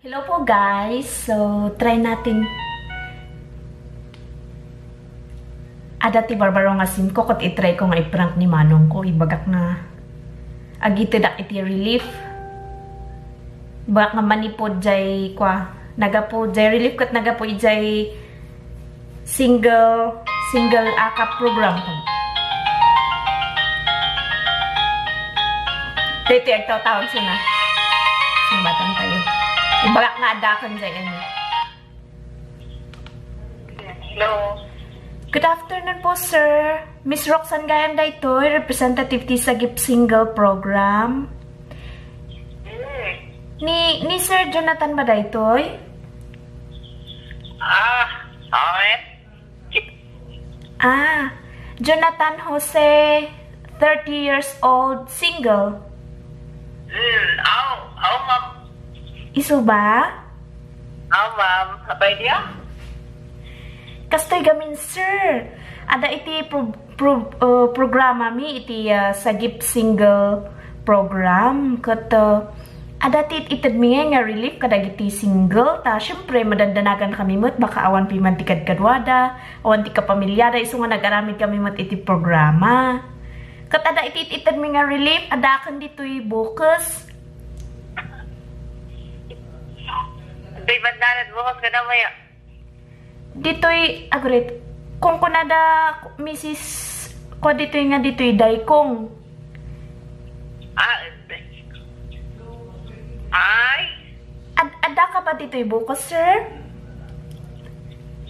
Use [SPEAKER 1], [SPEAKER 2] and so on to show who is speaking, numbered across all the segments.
[SPEAKER 1] Hello po guys. So, try natin. Adati barbaro nga sim ko kot itry ko nga i-prank ni manong ko. Ibagak nga agito dak iti relief. Ibagak nga manipod jay kwa. Nagapo jay relief kat nagapo jay single akap program ko. Dito yung tawag sina. Sumbatan tayo. Ibagak nga adakan dyan ano.
[SPEAKER 2] Hello.
[SPEAKER 1] Good afternoon po, sir. Miss Roxanne Gayam Daytoy, representative ti sa GIP Single Program. Ni Sir Jonathan ba Daytoy?
[SPEAKER 2] Okay.
[SPEAKER 1] Jonathan Jose, 30 years old, single.
[SPEAKER 2] Ma'am.
[SPEAKER 1] Isu ba?
[SPEAKER 2] Ma'am. Apa dia?
[SPEAKER 1] Kastoy gamin, sir. Ada iti programa mi iti sa GIP Single Program. Kat ada tit itad mi nga relief kadag iti single. Ta syempre madandanagan kami mat baka awan piman ti kadwada, awan ti kapamilyada isu nga nag-aramid kami mat iti programa. Kat ada iti itad mi nga relief ada kan ditoy bukas.
[SPEAKER 2] Di bandaran bukas ka na maya.
[SPEAKER 1] Ditoy agret kung kunada Mrs. ko ditoy nga ditoy daykong.
[SPEAKER 2] Ay.
[SPEAKER 1] Ada ka ba ditoy bukas, sir?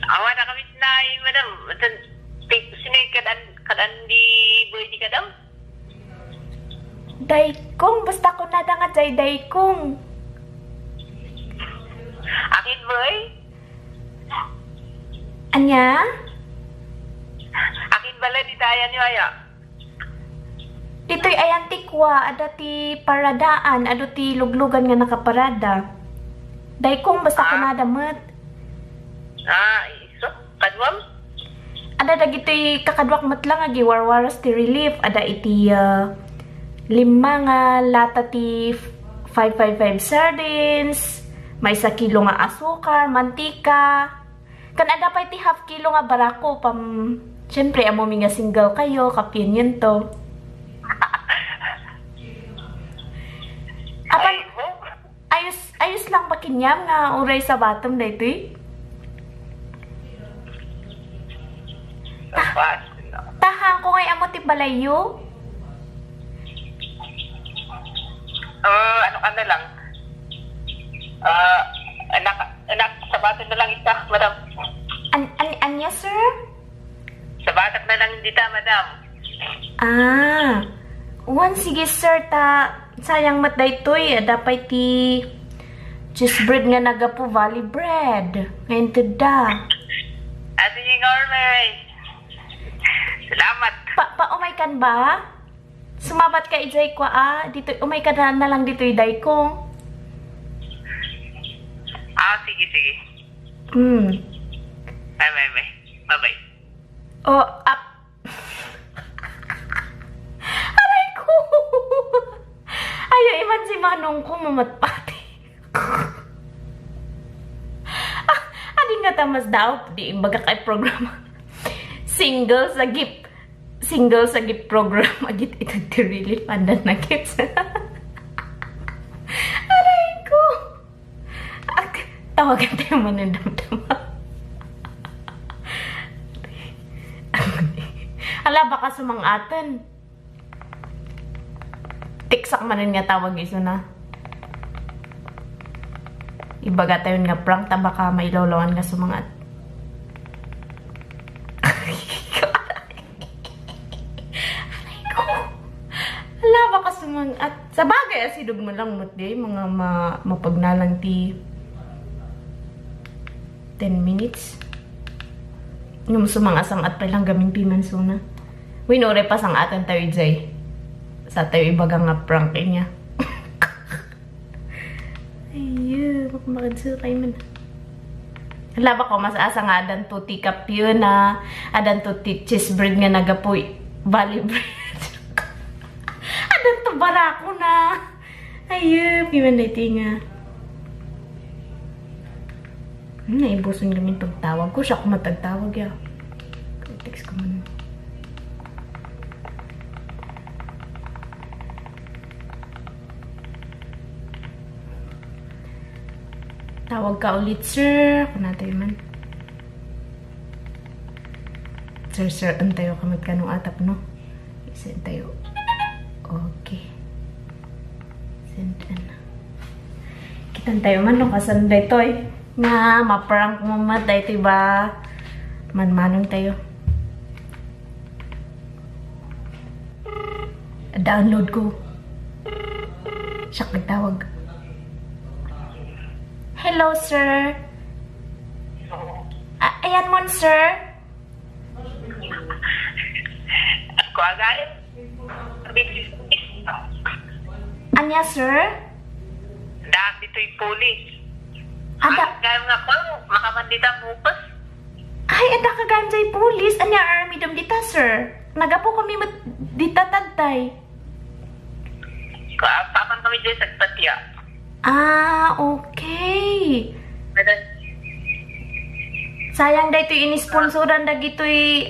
[SPEAKER 2] Awan na kami sinay, madam. Sinay kadan di boy di kadam.
[SPEAKER 1] Daykong, basta ko nada nga jay daykong.
[SPEAKER 2] Akin boy?
[SPEAKER 1] Anya?
[SPEAKER 2] Akin bala di tayo ni Maya.
[SPEAKER 1] Ditoy ayan tikwa, ada ti paradaan, ado ti luglugan nga nakaparada. Daykong, basta ko nada mat.
[SPEAKER 2] Iso? Kadwam?
[SPEAKER 1] Ada dagitoy kakadwak mat lang agi warwaras ti relief, ada iti 5 nga lata ti 555 sardines, may 1 kilo nga asukar, mantika. Kan ada pa iti half kilo nga barako pam syempre amo mi nga single kayo, kapinyon to. Apan ayos lang pakinyam nga uray sa batom daytoy. Tahang ko ngay amo ti balayo.
[SPEAKER 2] Ano ka na lang? Anak, sabatan na lang isa, madam.
[SPEAKER 1] Anya, sir?
[SPEAKER 2] Sabatak na lang dita, madam.
[SPEAKER 1] Sige, sir, sayang mat daytoy, dapat ti cheese bread nga nagapo valley bread. Ngayon da.
[SPEAKER 2] Sige, Gormay. Salamat.
[SPEAKER 1] Umay kan ba? Sumabat ka ijay ko dito umay ka na lang dito iday ko.
[SPEAKER 2] Sige. Bye-bye.
[SPEAKER 1] Oh, aray ko. Ayo, iman si Manong ko mamatpati. Ading nga tamas daw, di imbaga kay programa. Single sa GIP program. Agit ito ti relief pandan na kids. Aray ko. Tawagan tayo manindamdama. Ala, baka sumangatan. Tiksak manin nga tawag iso na. Ibaga tayo nga prank, baka may loloan nga sumangat. Aray ko. Ala, baka sumangat. Sa bagay, asidog mo lang mo di, mga mapagnalang ti 10 minutes. Ngum sumangasang at pa lang gamin piman suna. Winore pa sang atan tayo jay. Sa tayo ibaga nga prank niya. Ayun, makadsuray man. Hala ba ko, mas asa nga adan to ti kapyo na, adan to ti cheese bread nga nagapoy, valley bread. Adan to barako na. Ayun, piman na iti nga. Naibuson kami pagtawag ko. Siya ko matagtawag ya. Text ko man. Tawag ka ulit, sir. Kung natin man. Sir, antayo ka magkanong atap, no? Send tayo. Okay. Send na. Kitan tayo man, no? Kasanday to, eh. Nga, maprank mo matay, diba? Manmanong tayo. Download ko. Siya nagtawag. Hello, sir. Ayan mo, sir.
[SPEAKER 2] Ako agad.
[SPEAKER 1] Anya, sir?
[SPEAKER 2] Dahil dito'y pulis.
[SPEAKER 1] Ada,
[SPEAKER 2] Kaya nga ko, makamandita mupas.
[SPEAKER 1] ay, ada ka ganjay pulis. Anya, army dam dita, sir. Nagapo kami dita tagtay.
[SPEAKER 2] Paman kami dyan sa patya.
[SPEAKER 1] Ah, okay. Sayang da ito'y inisponsoran da gito'y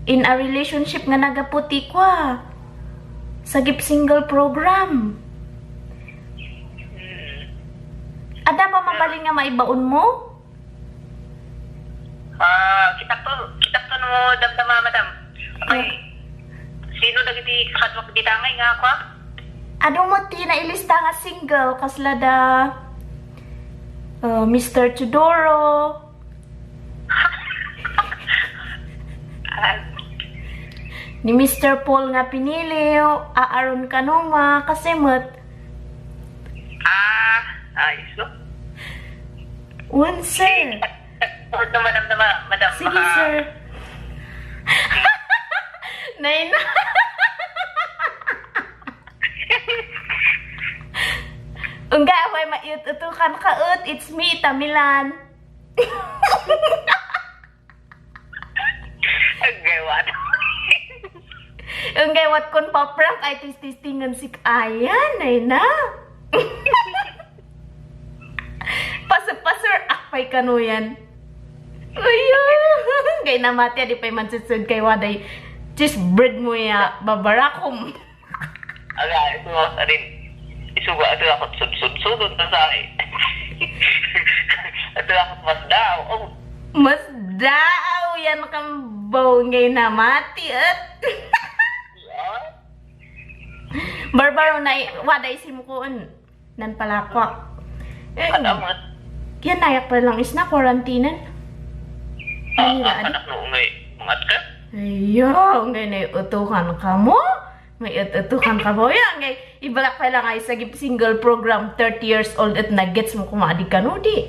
[SPEAKER 1] in a relationship nga nagaputi kwa. Sa Gift Single program. Ada pa mabalin nga maibaon mo?
[SPEAKER 2] Kita to no damdama, madam. Okay. Sino nagiti kakadwak di tangay nga ako?
[SPEAKER 1] Ano mo ti na ilista nga single kasla da Mr. Tudoro, ni Mr. Paul nga pinili, aaron kanuma kasi mat.
[SPEAKER 2] Ayos no?
[SPEAKER 1] Un sir.
[SPEAKER 2] Madam.
[SPEAKER 1] Sige sir. Nay na. Ungga, way maiutukan ka ut. It's me, Tamilan.
[SPEAKER 2] Gawat.
[SPEAKER 1] Ungga, wat kon paprank ay tis-tistingan si Ayan, ay na. Pasur, akpay kanuyan. Ayun. Gay na mati, di pa'y mansusud kay waday. Just bread mo ya, babarakom.
[SPEAKER 2] Aga, ito nga rin. Isuga ito ako sud-sud na sa akin. Ito ako mas daw. Oh.
[SPEAKER 1] Mas daw yan kang bongay na mati at. Barbaro na waday si mukuan. Nan palakwa.
[SPEAKER 2] Kadamat.
[SPEAKER 1] Yan nayak pa lang is na quarantinan.
[SPEAKER 2] Anak no ngay mangat ka?
[SPEAKER 1] Ayaw, ngay na utukan ka mo. May utukan ka mo. Yan, ngay ibalak pa lang ay sa Gift Single program 30 years old at nag-gets mo kumadi ka no di.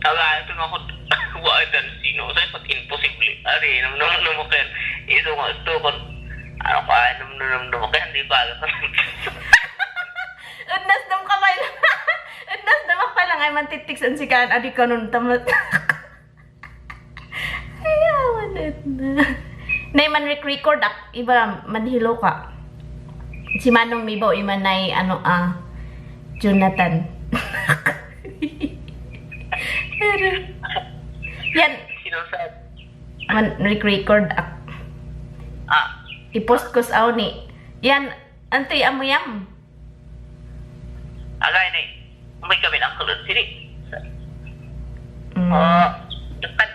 [SPEAKER 2] Aga, ito nga ako waadan sino. Sa'yo pat imposible. Ari, namnaman mo kayan. Ito nga ito kon ano ka, namnaman mo kayan. Di ba?
[SPEAKER 1] Udnas dam kamay lang. Udnas dam pa lang ay mantitiksan si Kaan. Adi ka nun tamat. Ayaw, na. Nay man record iba manhilo ka. Si Manong Mibo iman nay Jonathan. Yan
[SPEAKER 2] Sino sa?
[SPEAKER 1] man record i-post ko sa ni. Yan antoy amo yam.
[SPEAKER 2] Aga, ini. May kami ng kulot sini. Depan.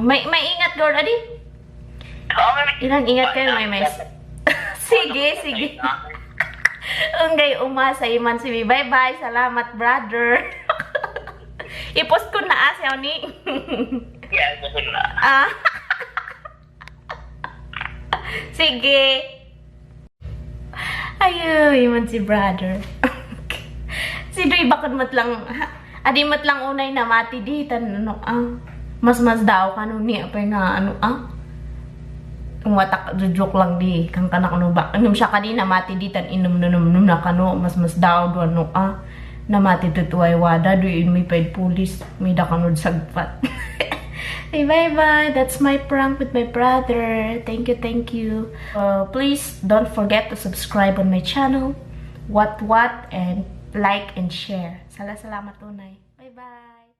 [SPEAKER 1] May ingat girl adi. Ilang ingat kayo may Sige. Unggay umasa iman si bye-bye. Salamat, brother. I-post ko na asyaw ni.
[SPEAKER 2] Ya, gusto na.
[SPEAKER 1] Sige. Ayo, iman si brother. Si Doy bakit mat lang, adi mat lang unay na mati di tan mas daw kanu ni apa nga watak joke lang di kang kanak no ba anum siya kanina mati di tan inum na kanu mas daw do na mati tutuay wada do may paid police may da kanod sagpat. Hey, bye that's my prank with my brother. Thank you. Please don't forget to subscribe on my channel what and like and share. Salamat tunay. Bye-bye!